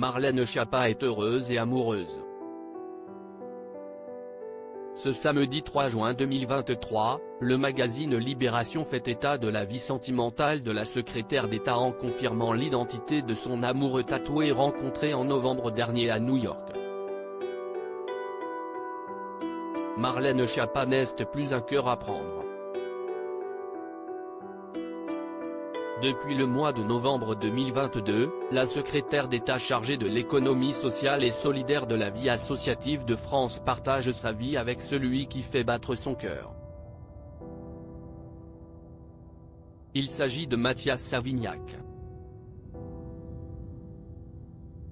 Marlène Schiappa est heureuse et amoureuse. Ce samedi 3 juin 2023, le magazine Libération fait état de la vie sentimentale de la secrétaire d'État en confirmant l'identité de son amoureux tatoué rencontré en novembre dernier à New York. Marlène Schiappa n'est plus un cœur à prendre. Depuis le mois de novembre 2022, la secrétaire d'État chargée de l'économie sociale et solidaire de la vie associative de France partage sa vie avec celui qui fait battre son cœur. Il s'agit de Mathias Savignac.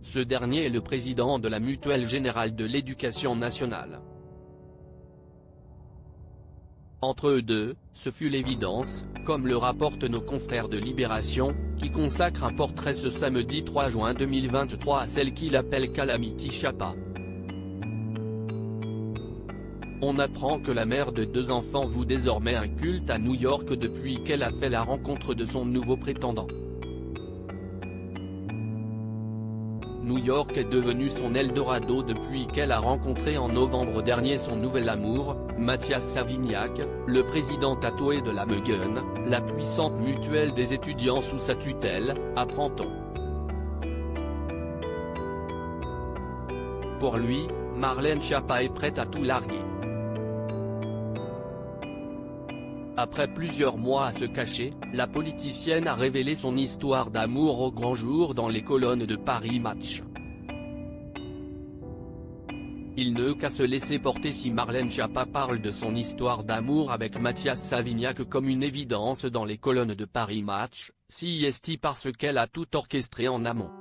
Ce dernier est le président de la Mutuelle Générale de l'Éducation nationale. Entre eux deux, ce fut l'évidence, comme le rapportent nos confrères de Libération, qui consacre un portrait ce samedi 3 juin 2023 à celle qu'il appelle Calamity Schiappa. On apprend que la mère de 2 enfants voue désormais un culte à New York depuis qu'elle a fait la rencontre de son nouveau prétendant. New York est devenu son Eldorado depuis qu'elle a rencontré en novembre dernier son nouvel amour, Mathias Savignac, le président tatoué de la Mugen, la puissante mutuelle des étudiants sous sa tutelle, apprend-on. Pour lui, Marlène Schiappa est prête à tout larguer. Après plusieurs mois à se cacher, la politicienne a révélé son histoire d'amour au grand jour dans les colonnes de Paris Match. Il n'est qu'à se laisser porter si Marlène Schiappa parle de son histoire d'amour avec Mathias Savignac comme une évidence dans les colonnes de Paris Match, si est parce qu'elle a tout orchestré en amont.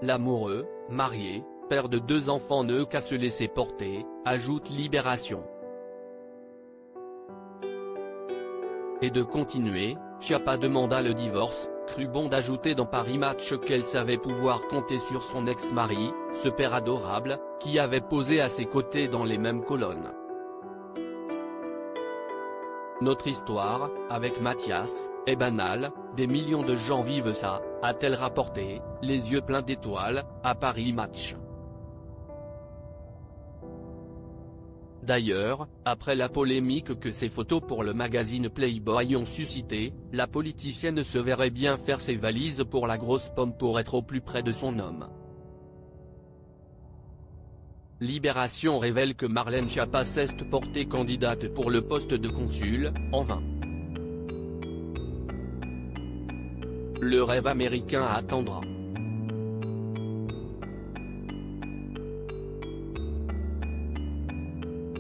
L'amoureux, marié, père de 2 enfants n'est qu'à se laisser porter, ajoute Libération. Et de continuer, Schiappa demanda le divorce, crut bon d'ajouter dans Paris Match qu'elle savait pouvoir compter sur son ex-mari, ce père adorable, qui avait posé à ses côtés dans les mêmes colonnes. Notre histoire, avec Mathias, est banale, des millions de gens vivent ça, a-t-elle rapporté, les yeux pleins d'étoiles, à Paris Match. D'ailleurs, après la polémique que ces photos pour le magazine Playboy ont suscité, la politicienne se verrait bien faire ses valises pour la grosse pomme pour être au plus près de son homme. Libération révèle que Marlène Schiappa s'est portée candidate pour le poste de consul, en vain. Le rêve américain attendra.